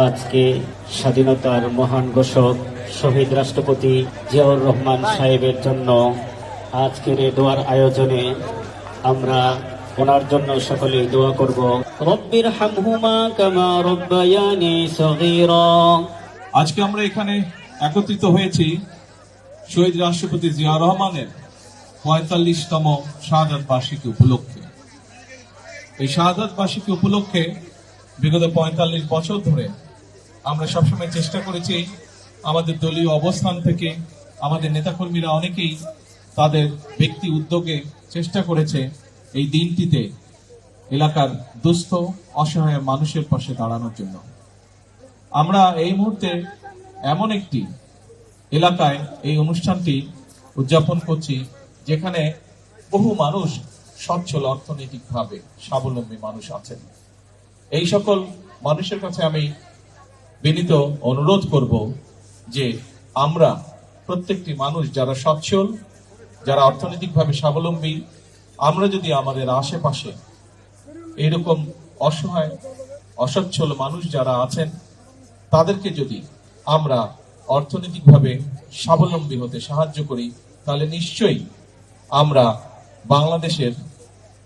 আজকে স্বাধীনতার মহান ঘোষক শহীদ রাষ্ট্রপতি জিয়াউর রহমান সাহেবের জন্য আজকের এই দোয়ার আয়োজনে আমরা ওনার জন্য সকলেই দোয়া করব। রব্বির হামহুমা কামা রব্বায়ানি সগীরা। আজকে আমরা এখানে একত্রিত হয়েছি শহীদ রাষ্ট্রপতি জিয়া রহমানের ৪৫তম শাহাদাত বার্ষিকী উপলক্ষে। এই শাহাদাত বার্ষিকী উপলক্ষে বিগত ৪৫ বছর ধরে আমরা সবসময় চেষ্টা করেছি আমাদের দলীয় অবস্থান থেকে, আমাদের নেতাকর্মীরা অনেকেই তাদের ব্যক্তি উদ্যোগে চেষ্টা করেছে এই দিনটিতে এলাকার দুস্থ অসহায় মানুষের পাশে দাঁড়ানোর জন্য। আমরা এই মুহূর্তে এমন একটি এলাকায় এই অনুষ্ঠানটি উদযাপন করছি যেখানে বহু মানুষ সচ্ছল অর্থনৈতিকভাবে স্বাবলম্বী মানুষ আছেন। এই সকল মানুষের কাছে আমি বিনীত অনুরোধ করব যে আমরা প্রত্যেকটি মানুষ যারা সচ্ছল, যারা অর্থনৈতিকভাবে স্বাবলম্বী, আমরা যদি আমাদের আশেপাশে এরকম অসহায় অসচ্ছল মানুষ যারা আছেন তাদেরকে যদি আমরা অর্থনৈতিকভাবে স্বাবলম্বী হতে সাহায্য করি, তাহলে নিশ্চয়ই আমরা বাংলাদেশের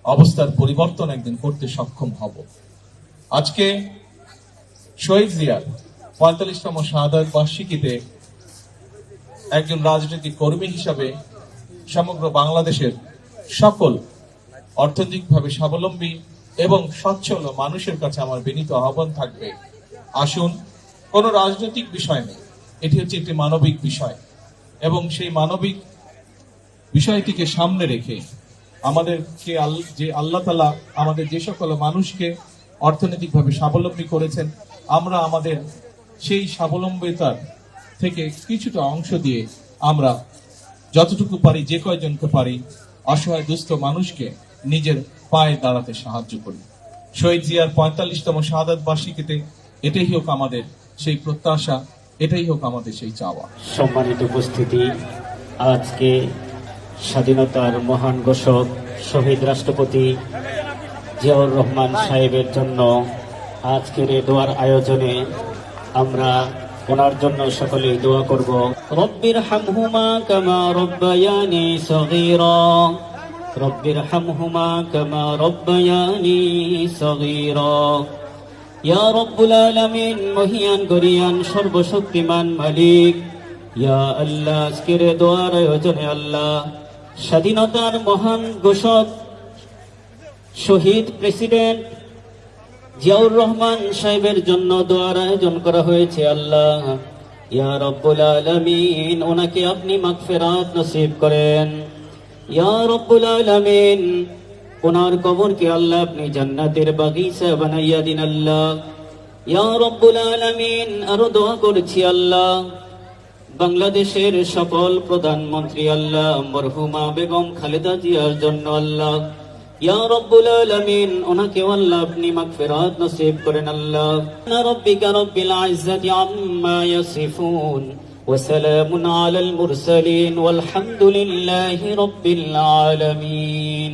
অবস্থার পরিবর্তন একদিন করতে সক্ষম হব। আজকে শহীদ জিয়ার ৪৫তম শাহাদাত বার্ষিকীতে একজন রাজনৈতিক কর্মী হিসাবে সমগ্র বাংলাদেশের সকল অর্থনৈতিকভাবে স্বাবলম্বী এবং সচ্ছল মানুষের কাছে আমার বিনীত আহ্বান থাকবে, আসুন, কোন রাজনৈতিক বিষয় নেই, এটি হচ্ছে একটি মানবিক বিষয় এবং সেই মানবিক বিষয়টিকে সামনে রেখে আমাদেরকে যে আল্লাহ তাআলা আমাদের যে সকল মানুষকে অর্থনৈতিকভাবে স্বাবলম্বী করেছেন, আমরা আমাদের সেই স্বাবলম্বিতার থেকে কিছুটা অংশ দিয়ে আমরা যতটুকু পারি, যে কয়জনকে পারি, অসহায় দুস্থ মানুষকে নিজের পায়ে দাঁড়াতে সাহায্য করি। শহীদ জিয়ার ৪৫তম শাহাদাত বার্ষিকীতে এটাই হোক আমাদের সেই প্রত্যাশা, এটাই হোক আমাদের সেই চাওয়া। সম্মানিত উপস্থিতি, আজকে স্বাধীনতার মহান ঘোষক শহীদ রাষ্ট্রপতি জিয়াউর রহমান সাহেবের জন্য আজকের এই দোয়ার আয়োজনে আমরা ওনার জন্য সকলেই দোয়া করব। রব্বির হামহুমা কামা রব্বায়ানি সগীরা। রব্বির হামহুমা কামা রব্বায়ানি সগীরা। ইয়া রব্বুল আলামিন, মহিয়ান গরিয়ান সর্বশক্তিমান মালিক, ইয়া আল্লাহ, আজকের দোয়ার আয়োজনে আল্লাহ স্বাধীনতার মহান ঘোষক শহীদ প্রেসিডেন্ট জিয়াউর রহমান সাহেবের জন্য দোয়ার আয়োজন করা হয়েছে। আল্লাহ, ইয়া রব্বুল আলামিন, ওনাকে আপনি মাগফিরাত নসিব করেন। ইয়া রব্বুল আলামিন, ওনার কবরকে আল্লাহ আপনি জান্নাতের বাগিচা বানাইয়া দিন। আল্লাহ, ইয়া রব্বুল আলামিন, আরো দোয়া করছি আল্লাহ বাংলাদেশের সকল প্রধানমন্ত্রী আল্লাহ মরহুমা বেগম খালেদা জিয়ার জন্য আল্লাহ, ইয়া রব্বুল আলামিন, ওনাকে আল্লাহ আপনি মাগফিরাত নসিব করেন। আল্লাহ, রাব্বিকা রাব্বিল ইজ্জাতি আম্মা ইয়াসিফুন ওয়া সালামুন আলাল মুরসালিন ওয়ালহামদুলিল্লাহি রাব্বিল আলামিন।